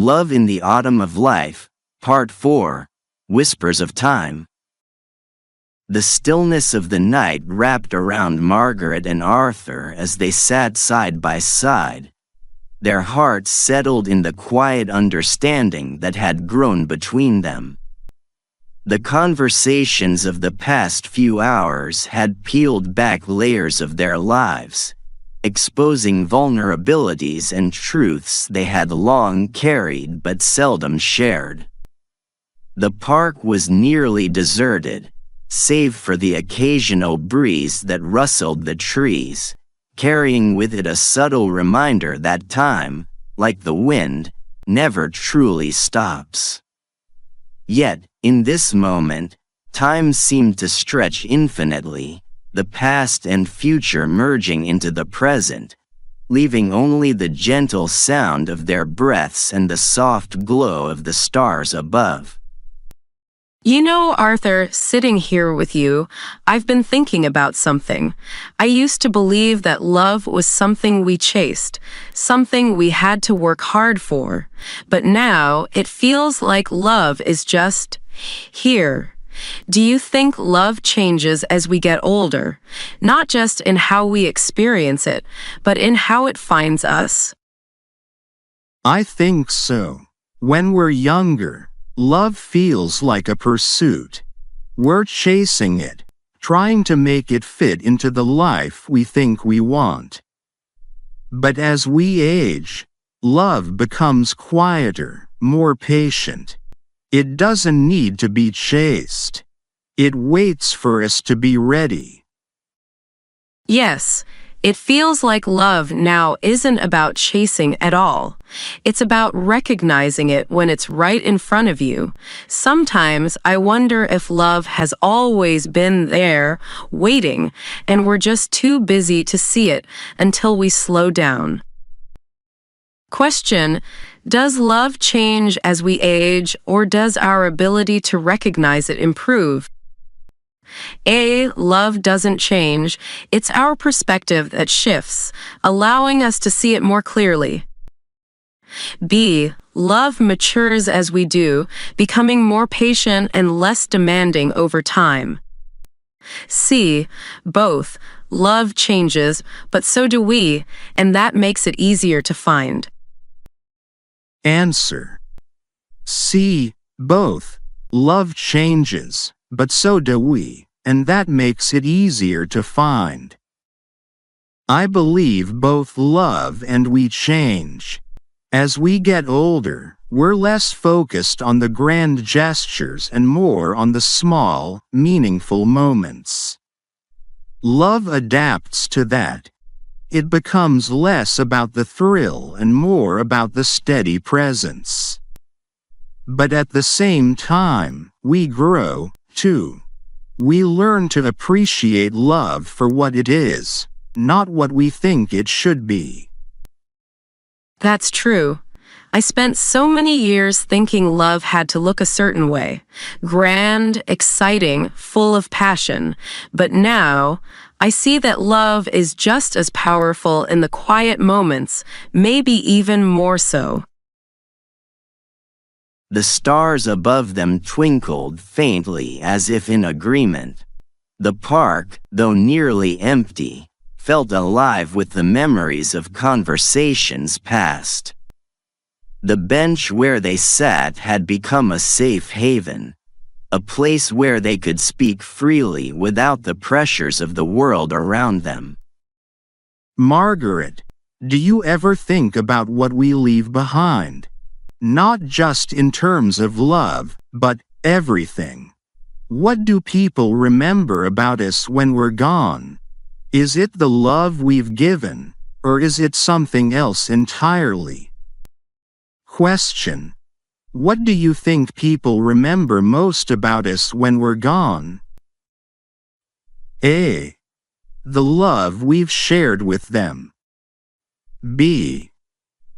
Love in the Autumn of Life, Part 4, Whispers of Time. The stillness of the night wrapped around Margaret and Arthur as they sat side by side, their hearts settled in the quiet understanding that had grown between them. The conversations of the past few hours had peeled back layers of their lives, exposing vulnerabilities and truths they had long carried but seldom shared. The park was nearly deserted, save for the occasional breeze that rustled the trees, carrying with it a subtle reminder that time, like the wind, never truly stops. Yet, in this moment, time seemed to stretch infinitely, the past and future merging into the present, leaving only the gentle sound of their breaths and the soft glow of the stars above. You know, Arthur, sitting here with you, I've been thinking about something. I used to believe that love was something we chased, something we had to work hard for. But now it feels like love is just here. Do you think love changes as we get older, not just in how we experience it, but in how it finds us? I think so. When we're younger, love feels like a pursuit. We're chasing it, trying to make it fit into the life we think we want. But as we age, love becomes quieter, more patient. It doesn't need to be chased. It waits for us to be ready. Yes, it feels like love now isn't about chasing at all. It's about recognizing it when it's right in front of you. Sometimes I wonder if love has always been there, waiting, and we're just too busy to see it until we slow down. Question: does love change as we age, or does our ability to recognize it improve? A. Love doesn't change. It's our perspective that shifts, allowing us to see it more clearly. B. Love matures as we do, becoming more patient and less demanding over time. C. Both. Love changes, but so do we, and that makes it easier to find. Answer: C. Both. Love changes, but so do we, and that makes it easier to find. I believe both love and we change. As we get older, we're less focused on the grand gestures and more on the small, meaningful moments. Love adapts to that. It becomes less about the thrill and more about the steady presence. But at the same time, we grow, too. We learn to appreciate love for what it is, not what we think it should be. That's true. I spent so many years thinking love had to look a certain way. Grand, exciting, full of passion. But now, I see that love is just as powerful in the quiet moments, maybe even more so. The stars above them twinkled faintly as if in agreement. The park, though nearly empty, felt alive with the memories of conversations past. The bench where they sat had become a safe haven, a place where they could speak freely without the pressures of the world around them. Margaret, do you ever think about what we leave behind? Not just in terms of love, but everything. What do people remember about us when we're gone? Is it the love we've given, or is it something else entirely? Question: what do you think people remember most about us when we're gone? A. The love we've shared with them. B.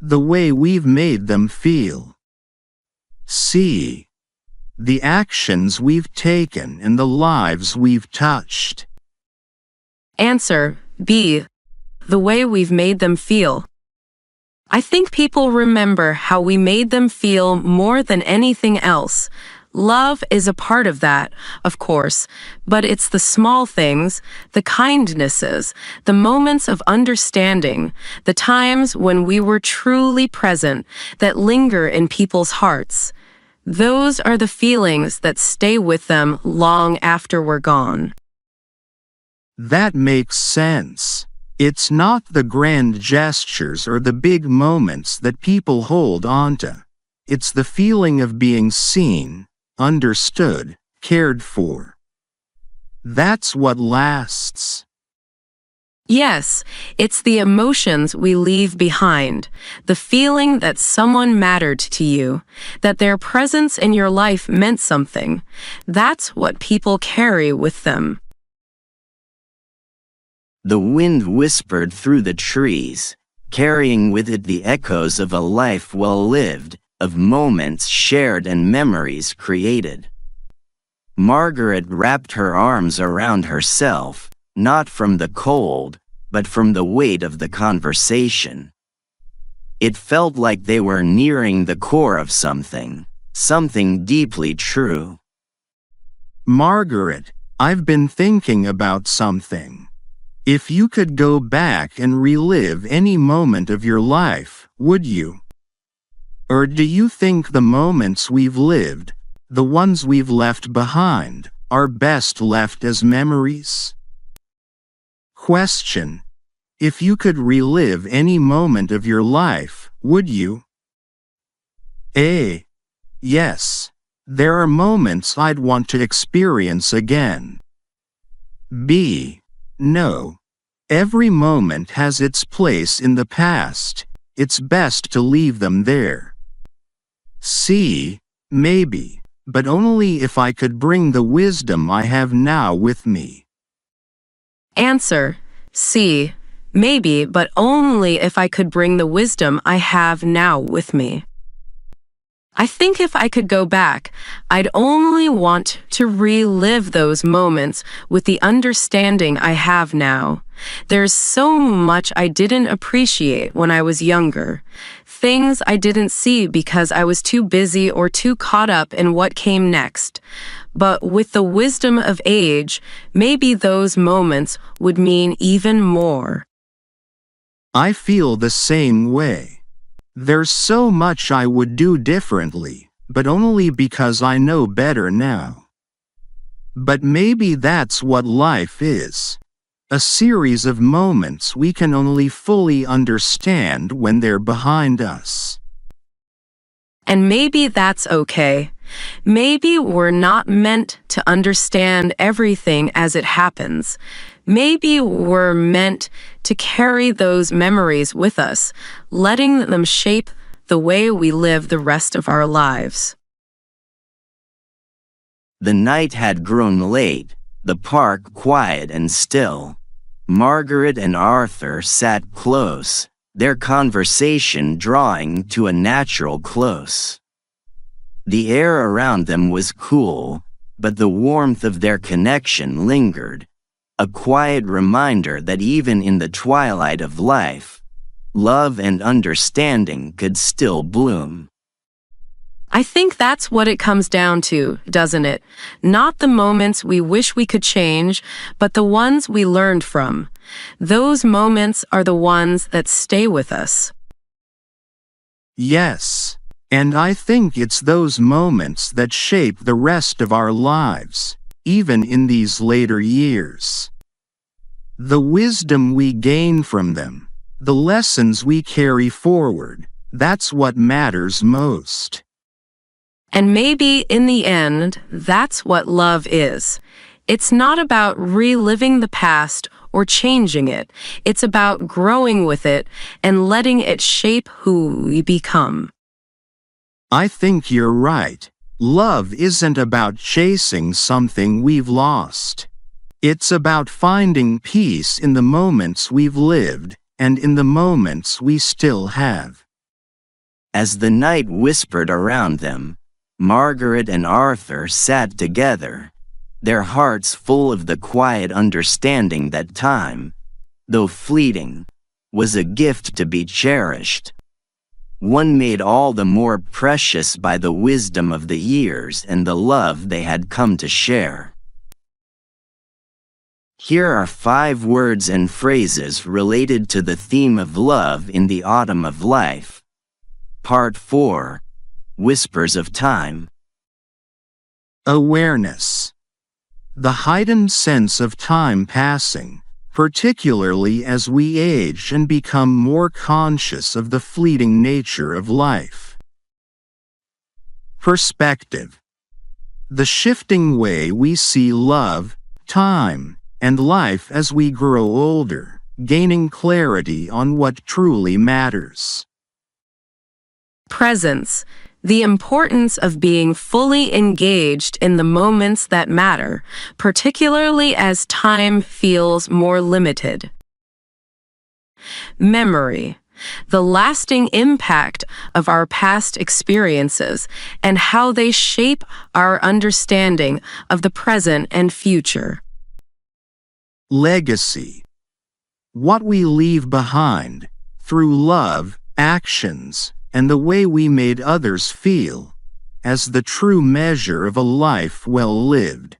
The way we've made them feel. C. The actions we've taken and the lives we've touched. Answer: B. The way we've made them feel. I think people remember how we made them feel more than anything else. Love is a part of that, of course, but it's the small things, the kindnesses, the moments of understanding, the times when we were truly present that linger in people's hearts. Those are the feelings that stay with them long after we're gone. That makes sense. It's not the grand gestures or the big moments that people hold onto. It's the feeling of being seen, understood, cared for. That's what lasts. Yes, it's the emotions we leave behind, the feeling that someone mattered to you, that their presence in your life meant something. That's what people carry with them. The wind whispered through the trees, carrying with it the echoes of a life well lived, of moments shared and memories created. Margaret wrapped her arms around herself, not from the cold, but from the weight of the conversation. It felt like they were nearing the core of something deeply true. Margaret, I've been thinking about something. If you could go back and relive any moment of your life, would you? Or do you think the moments we've lived, the ones we've left behind, are best left as memories? Question: if you could relive any moment of your life, would you? A. Yes. There are moments I'd want to experience again. B. No. Every moment has its place in the past. It's best to leave them there. C. Maybe, but only if I could bring the wisdom I have now with me. Answer: C. Maybe, but only if I could bring the wisdom I have now with me. I think if I could go back, I'd only want to relive those moments with the understanding I have now. There's so much I didn't appreciate when I was younger. Things I didn't see because I was too busy or too caught up in what came next. But with the wisdom of age, maybe those moments would mean even more. I feel the same way. There's so much I would do differently, but only because I know better now. But maybe that's what life is. A series of moments we can only fully understand when they're behind us. And maybe that's okay. Maybe we're not meant to understand everything as it happens. Maybe we're meant to carry those memories with us, letting them shape the way we live the rest of our lives. The night had grown late, the park quiet and still. Margaret and Arthur sat close, their conversation drawing to a natural close. The air around them was cool, but the warmth of their connection lingered, a quiet reminder that even in the twilight of life, love and understanding could still bloom. I think that's what it comes down to, doesn't it? Not the moments we wish we could change, but the ones we learned from. Those moments are the ones that stay with us. Yes, and I think it's those moments that shape the rest of our lives, even in these later years. The wisdom we gain from them, the lessons we carry forward, that's what matters most. And maybe in the end, that's what love is. It's not about reliving the past or changing it. It's about growing with it and letting it shape who we become. I think you're right. Love isn't about chasing something we've lost. It's about finding peace in the moments we've lived and in the moments we still have. As the night whispered around them, Margaret and Arthur sat together, their hearts full of the quiet understanding that time, though fleeting, was a gift to be cherished. one made all the more precious by the wisdom of the years and the love they had come to share. Here are 5 words and phrases related to the theme of love in the autumn of life. Part 4. Whispers of Time. Awareness. The heightened sense of time passing, particularly as we age and become more conscious of the fleeting nature of life. Perspective. The shifting way we see love, time, and life as we grow older, gaining clarity on what truly matters. Presence. The importance of being fully engaged in the moments that matter, particularly as time feels more limited. Memory. The lasting impact of our past experiences and how they shape our understanding of the present and future. Legacy. What we leave behind, through love, actions, and the way we made others feel, as the true measure of a life well lived.